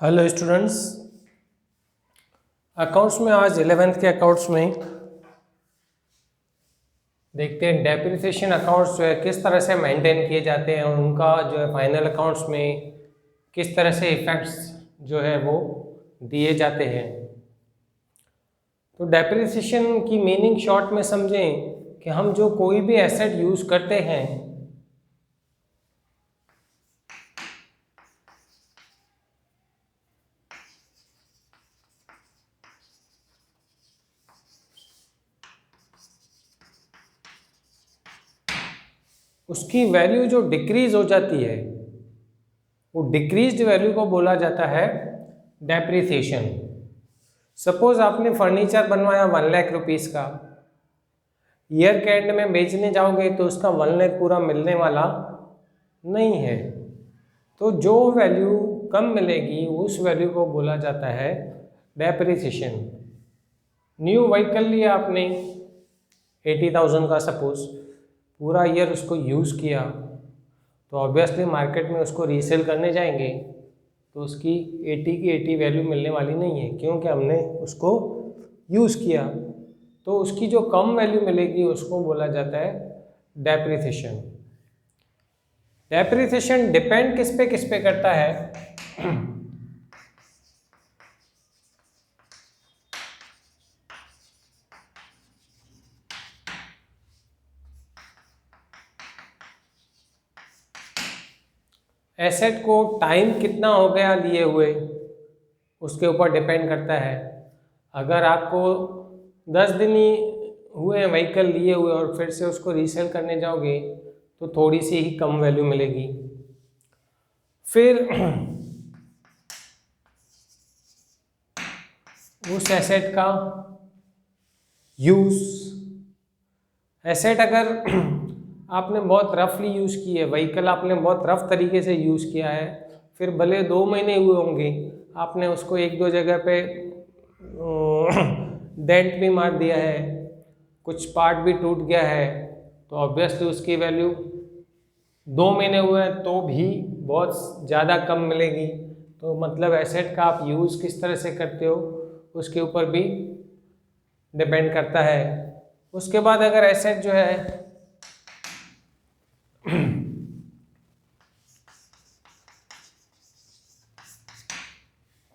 Hello students, accounts में आज 11th के अकाउंट्स में देखते हैं डेप्रिसिएशन अकाउंट्स जो है किस तरह से मेंटेन किए जाते हैं, उनका जो है फाइनल अकाउंट्स में किस तरह से इफेक्ट्स जो है वो दिए जाते हैं। तो डेप्रिसिएशन की मीनिंग शॉर्ट में समझें कि हम जो कोई भी एसेट यूज़ करते हैं उसकी वैल्यू जो डिक्रीज हो जाती है वो डिक्रीज्ड वैल्यू को बोला जाता है डेप्रिसिएशन। सपोज आपने फर्नीचर बनवाया 1 लाख रुपीस का, ईयर के एंड में बेचने जाओगे तो उसका 1 लाख पूरा मिलने वाला नहीं है। तो जो वैल्यू कम मिलेगी उस वैल्यू को बोला जाता है डेप्रिसिएशन। न्यू व्हीकल लिया आपने 80,000 का, सपोज पूरा ईयर उसको यूज़ किया तो ऑब्वियसली मार्केट में उसको रीसेल करने जाएंगे तो उसकी 80 की 80 वैल्यू मिलने वाली नहीं है, क्योंकि हमने उसको यूज़ किया। तो उसकी जो कम वैल्यू मिलेगी उसको बोला जाता है डेप्रिसिएशन। डेप्रिसिएशन डिपेंड किस पे करता है? एसेट को टाइम कितना हो गया लिए हुए उसके ऊपर डिपेंड करता है। अगर आपको 10 दिन ही हुए हैं व्हीकल लिए हुए और फिर से उसको रीसेल करने जाओगे तो थोड़ी सी ही कम वैल्यू मिलेगी। फिर उस एसेट का यूज़, एसेट अगर आपने बहुत रफली यूज़ की है, व्हीकल आपने बहुत रफ तरीके से यूज़ किया है, फिर भले 2 महीने हुए होंगे, आपने उसको 1-2 जगह पे डेंट भी मार दिया है, कुछ पार्ट भी टूट गया है, तो ऑब्वियसली उसकी वैल्यू 2 महीने हुए हैं तो भी बहुत ज़्यादा कम मिलेगी। तो मतलब एसेट का आप यूज़ किस तरह से करते हो उसके ऊपर भी डिपेंड करता है। उसके बाद अगर एसेट जो है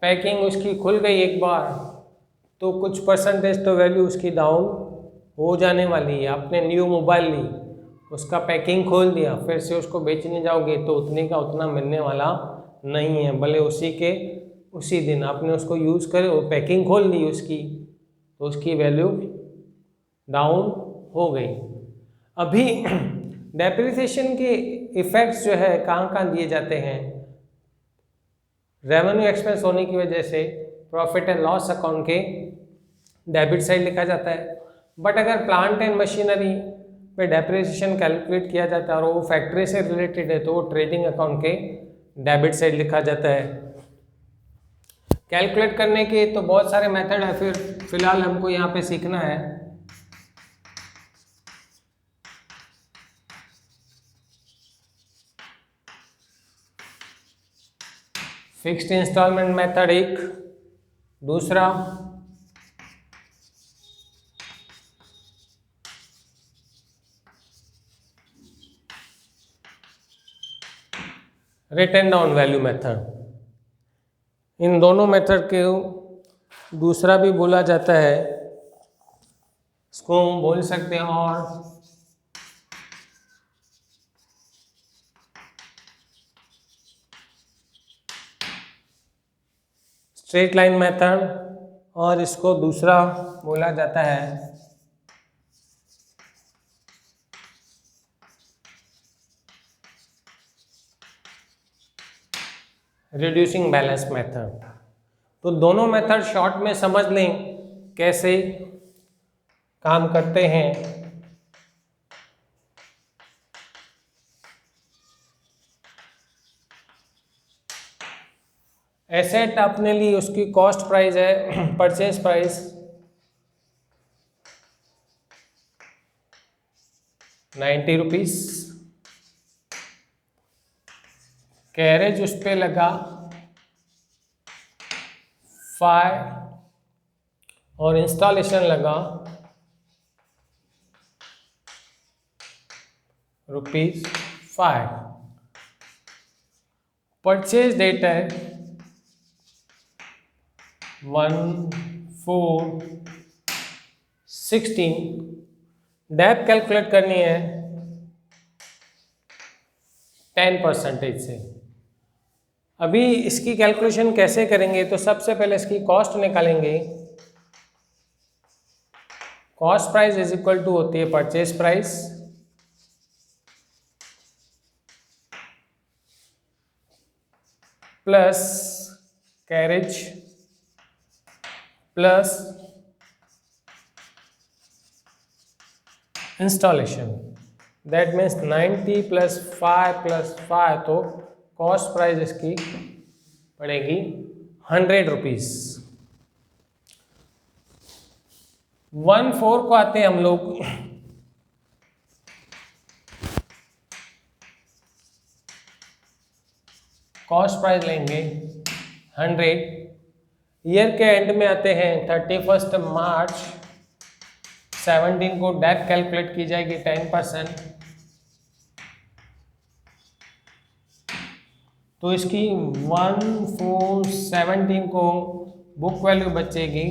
पैकिंग उसकी खुल गई एक बार तो कुछ परसेंटेज तो वैल्यू उसकी डाउन हो जाने वाली है। आपने न्यू मोबाइल ली, उसका पैकिंग खोल दिया, फिर से उसको बेचने जाओगे तो उतने का उतना मिलने वाला नहीं है। भले उसी दिन आपने उसको यूज़ करे, वो पैकिंग खोल ली उसकी तो उसकी वैल्यू डाउन हो गई। अभी डेप्रिसिएशन के इफ़ेक्ट्स जो है कहाँ दिए जाते हैं? रेवेन्यू एक्सपेंस होने की वजह से प्रॉफिट एंड लॉस अकाउंट के डेबिट साइड लिखा जाता है। बट अगर प्लांट एंड मशीनरी पे डेप्रिसिएशन कैलकुलेट किया जाता है और वो फैक्ट्री से रिलेटेड है तो वो ट्रेडिंग अकाउंट के डेबिट साइड लिखा जाता है। कैलकुलेट करने के तो बहुत सारे मेथड है, फिलहाल हमको यहाँ पे सीखना है फिक्स्ड इंस्टॉलमेंट मेथड एक, दूसरा रिटन डाउन वैल्यू मेथड। इन दोनों मेथड के दूसरा भी बोला जाता है, इसको हम बोल सकते हैं और स्ट्रेट लाइन मेथड, और इसको दूसरा बोला जाता है रिड्यूसिंग बैलेंस मेथड। तो दोनों मेथड शॉर्ट में समझ लें कैसे काम करते हैं। एसेट आपने ली, उसकी कॉस्ट प्राइस है परचेज प्राइस 90 रुपीस, कैरेज उस पे लगा और इंस्टॉलेशन लगा ₹5। परचेज डेट है 1/4/16। डेप्थ कैलकुलेट करनी है 10% से। अभी इसकी कैलकुलेशन कैसे करेंगे, तो सबसे पहले इसकी कॉस्ट निकालेंगे। Cost price is equal to होती है purchase price plus carriage plus installation. That means 90 + 5 तो कॉस्ट प्राइस इसकी पड़ेगी ₹100। 1/4 को आते हैं हम लोग कॉस्ट प्राइस लेंगे 100। ईयर के एंड में आते हैं 31 मार्च 17 को डेप्थ कैलकुलेट की जाएगी 10%। तो इसकी 1/4/17 को बुक वैल्यू बचेगी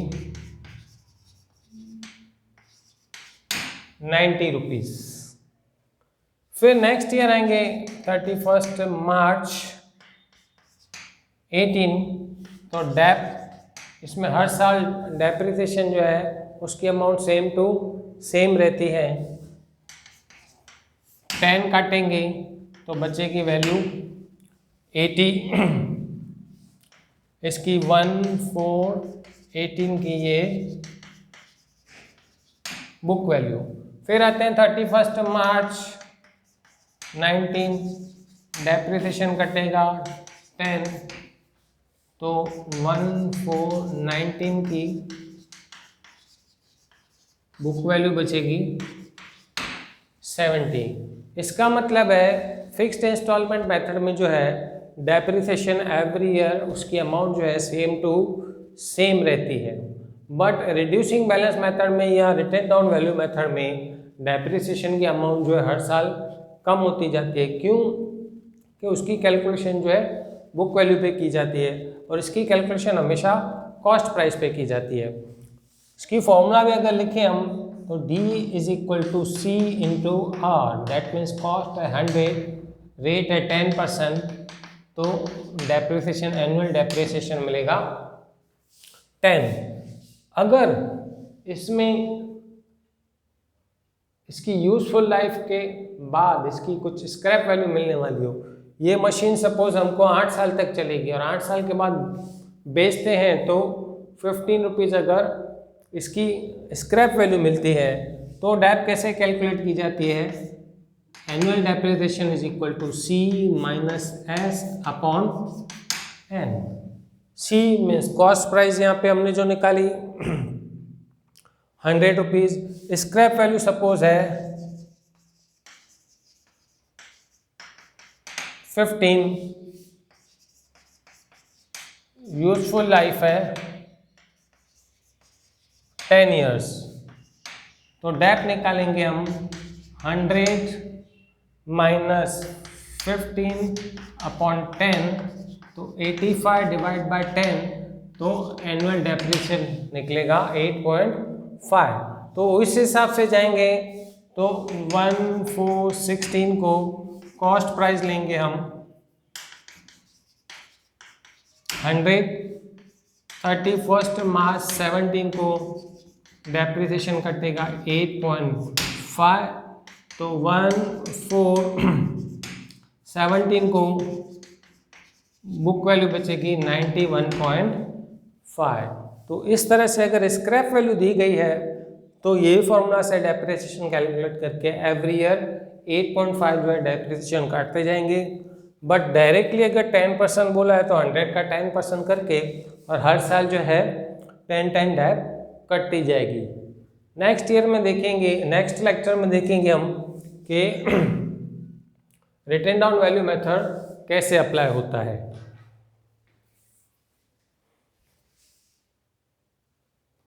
₹90। फिर नेक्स्ट ईयर आएंगे 31 मार्च 18। तो डेप्थ इसमें हर साल डेप्रिसिएशन जो है उसकी अमाउंट सेम टू सेम रहती है। 10 काटेंगे तो बचेगी वैल्यू 80। इसकी 1/4/18 की ये बुक वैल्यू। फिर आते हैं 31 मार्च 19। डेप्रिसिएशन कटेगा 10 तो 1/4/19 की बुक वैल्यू बचेगी 70। इसका मतलब है फिक्स्ड इंस्टॉलमेंट मेथड में जो है डेप्रिसिएशन एवरी ईयर उसकी अमाउंट जो है सेम टू सेम रहती है। बट रिड्यूसिंग बैलेंस मेथड में या रिटन डाउन वैल्यू मेथड में डेप्रिसिएशन की अमाउंट जो है हर साल कम होती जाती है। क्यों? कि उसकी कैलकुलेशन जो है बुक वैल्यू पे की जाती है और इसकी कैलकुलेशन हमेशा कॉस्ट प्राइस पे की जाती है। इसकी फॉर्मूला भी अगर लिखें हम तो D = C × R। That means cost है 100, रेट है 10%, तो डेप्रिसिएशन एनुअल डेप्रिसिएशन मिलेगा 10। अगर इसमें इसकी यूजफुल लाइफ के बाद इसकी कुछ स्क्रैप वैल्यू मिलने वाली हो, ये मशीन सपोज हमको 8 साल तक चलेगी और 8 साल के बाद बेचते हैं तो ₹15 अगर इसकी स्क्रैप वैल्यू मिलती है तो डेप कैसे कैलकुलेट की जाती है? Annual depreciation is equal to C - S/N। C means cost price, यहाँ पे हमने जो निकाली ₹100। स्क्रैप वैल्यू सपोज है 15। यूजफुल लाइफ है 10 इयर्स। तो डेप निकालेंगे हम 100 - 15/10 तो 85 / 10 तो एनुअल डेप्रिसिएशन निकलेगा 8.5। तो इस हिसाब से जाएंगे तो 1/4/16 को कॉस्ट प्राइस लेंगे हम 100। 31 मार्च 17 को डेप्रिसिएशन कटेगा 8.5 तो 1/4/17 को बुक वैल्यू बचेगी 91.5। तो इस तरह से अगर स्क्रैप वैल्यू दी गई है तो ये फॉर्मूला से डेप्रिसिएशन कैलकुलेट करके एवरी ईयर 8.5 जो है डेप्रिसिएशन काटते जाएंगे। बट डायरेक्टली अगर 10% बोला है तो 100 का 10% करके और हर साल जो है 10 डेप कटती जाएगी। नेक्स्ट ईयर में देखेंगे, नेक्स्ट लेक्चर में देखेंगे हम कि रिटन डाउन वैल्यू मेथड कैसे अप्लाई होता है।